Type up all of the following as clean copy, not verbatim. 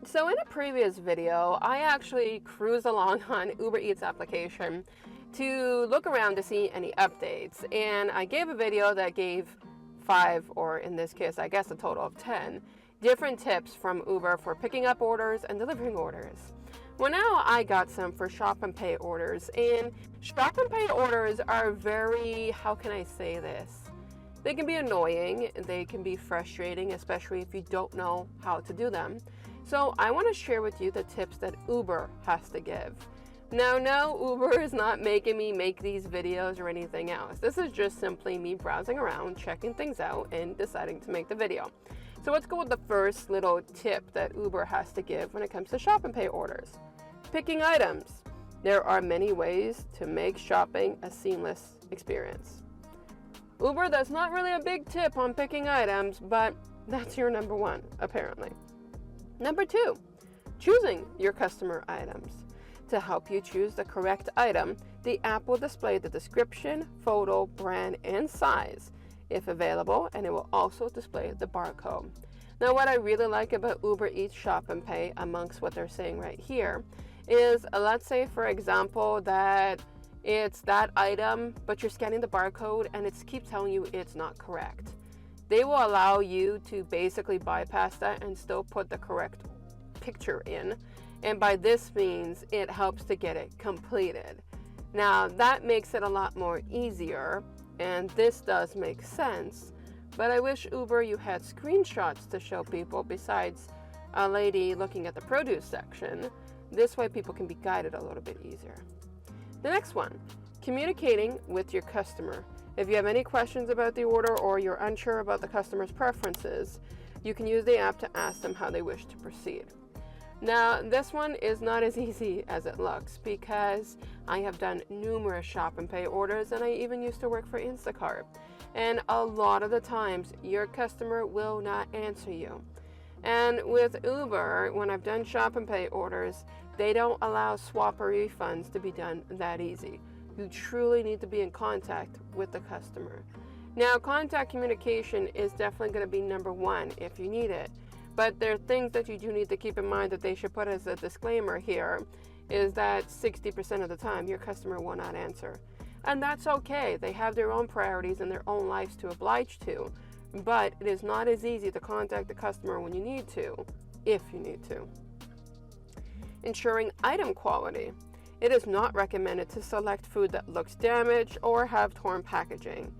So in a previous video, I actually cruised along on Uber Eats application to look around to see any updates. And I gave a video that gave 5, or in this case, I guess a total of 10, different tips from Uber for picking up orders and delivering orders. Well, now I got some for shop and pay orders. And shop and pay orders are very, how can I say this? They can be annoying, they can be frustrating, especially if you don't know how to do them. So I want to share with you the tips that Uber has to give. Now, no, Uber is not making me make these videos or anything else. This is just simply me browsing around, checking things out, and deciding to make the video. So let's go with the first little tip that Uber has to give when it comes to shop and pay orders. Picking items. There are many ways to make shopping a seamless experience. Uber, that's not really a big tip on picking items, but that's your number one, apparently. Number 2, choosing your customer items. To help you choose the correct item, the app will display the description, photo, brand, and size, if available, and it will also display the barcode. Now, what I really like about Uber Eats Shop and Pay, amongst what they're saying right here, is let's say, for example, that it's that item, but you're scanning the barcode and it keeps telling you it's not correct. They will allow you to basically bypass that and still put the correct picture in. And by this means, it helps to get it completed. Now, that makes it a lot more easier, and this does make sense. But I wish Uber you had screenshots to show people besides a lady looking at the produce section. This way people can be guided a little bit easier. The next one, communicating with your customer. If you have any questions about the order or you're unsure about the customer's preferences, you can use the app to ask them how they wish to proceed. Now, this one is not as easy as it looks because I have done numerous shop and pay orders, and I even used to work for Instacart. And a lot of the times, your customer will not answer you. And with Uber, when I've done shop and pay orders, they don't allow swap or refunds to be done that easy. You truly need to be in contact with the customer. Now, contact communication is definitely going to be number one if you need it. But there are things that you do need to keep in mind that they should put as a disclaimer here, is that 60% of the time your customer will not answer. And that's okay. They have their own priorities and their own lives to oblige to. But it is not as easy to contact the customer when you need to, if you need to. Ensuring item quality. It is not recommended to select food that looks damaged or have torn packaging.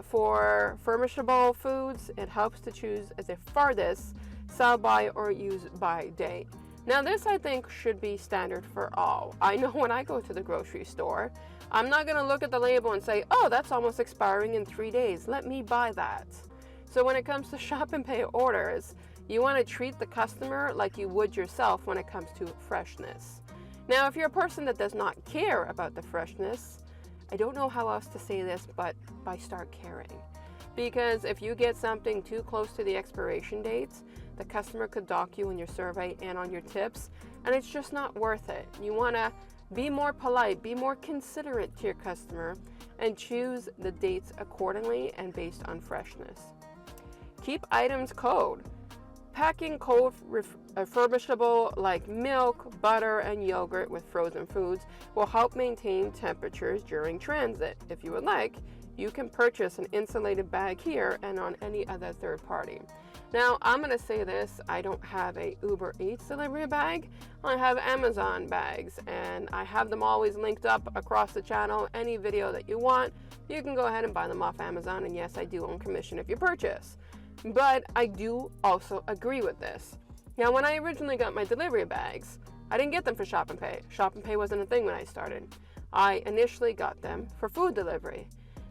For furnishable foods, it helps to choose the farthest sell by or use by date. Now, this I think should be standard for all. I know when I go to the grocery store, I'm not going to look at the label and say, oh, that's almost expiring in 3 days. Let me buy that. So when it comes to shop and pay orders, you want to treat the customer like you would yourself when it comes to freshness. Now, if you're a person that does not care about the freshness, I don't know how else to say this, but by start caring. Because if you get something too close to the expiration dates, the customer could dock you in your survey and on your tips, and it's just not worth it. You want to be more polite, be more considerate to your customer, and choose the dates accordingly and based on freshness. Keep items cold. Packing cold refurbishable like milk, butter, and yogurt with frozen foods will help maintain temperatures during transit. If you would like, you can purchase an insulated bag here and on any other third party. Now, I'm going to say this, I don't have a Uber Eats delivery bag. I have Amazon bags, and I have them always linked up across the channel. Any video that you want, you can go ahead and buy them off Amazon, and yes, I do own commission if you purchase. But I do also agree with this. Now, when I originally got my delivery bags, I didn't get them for shop and pay. Shop and pay wasn't a thing when I started. I initially got them for food delivery.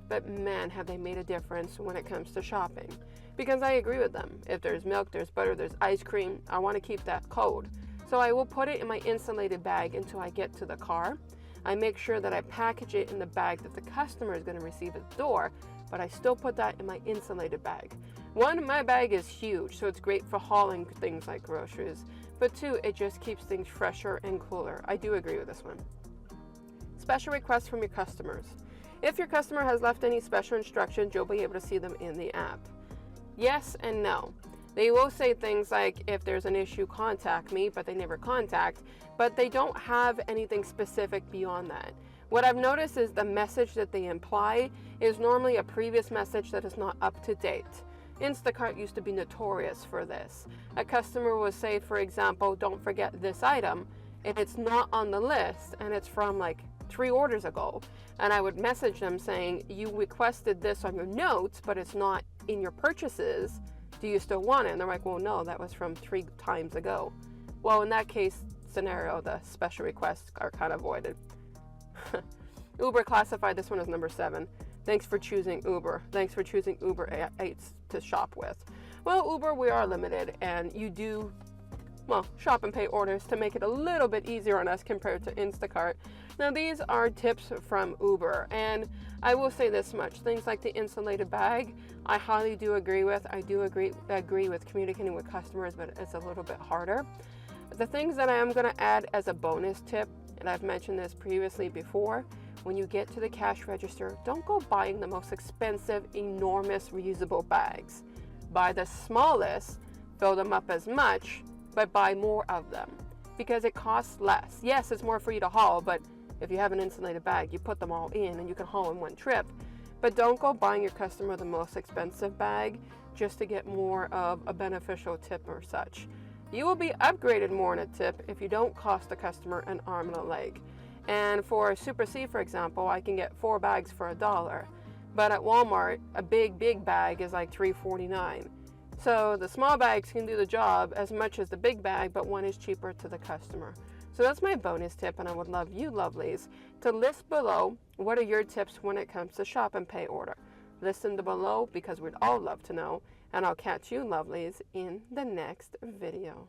But man, have they made a difference when it comes to shopping. Because I agree with them. If there's milk, there's butter, there's ice cream, I want to keep that cold. So I will put it in my insulated bag until I get to the car. I make sure that I package it in the bag that the customer is going to receive at the door, but I still put that in my insulated bag. One, my bag is huge, so it's great for hauling things like groceries. But two, it just keeps things fresher and cooler. I do agree with this one. Special requests from your customers. If your customer has left any special instructions, you'll be able to see them in the app. Yes and no. They will say things like, if there's an issue, contact me, but they never contact, but they don't have anything specific beyond that. What I've noticed is the message that they imply is normally a previous message that is not up to date. Instacart used to be notorious for this. A customer will say, for example, don't forget this item, and it's not on the list, and it's from like 3 orders ago. And I would message them saying, you requested this on your notes, but it's not in your purchases. Do you still want it? And they're like, well, no, that was from 3 times ago. Well, in that case scenario, the special requests are kind of voided. Uber classified this one as number 7. Thanks for choosing Uber. Thanks for choosing Uber Eats to shop with. Well, Uber, we are limited, and you do, shop and pay orders to make it a little bit easier on us compared to Instacart. Now, these are tips from Uber, and I will say this much. Things like the insulated bag, I highly do agree with. I do agree with communicating with customers, but it's a little bit harder. The things that I am going to add as a bonus tip, and I've mentioned this previously before, when you get to the cash register, don't go buying the most expensive, enormous reusable bags. Buy the smallest, fill them up as much, but buy more of them because it costs less. Yes, it's more for you to haul, but if you have an insulated bag, you put them all in and you can haul in one trip. But don't go buying your customer the most expensive bag just to get more of a beneficial tip or such. You will be upgraded more in a tip if you don't cost the customer an arm and a leg. And for Super C, for example, I can get 4 bags for $1. But at Walmart, a big bag is like $3.49. So the small bags can do the job as much as the big bag, but one is cheaper to the customer. So that's my bonus tip, and I would love you lovelies to list below what are your tips when it comes to shop and pay order. List them below because we'd all love to know, and I'll catch you lovelies in the next video.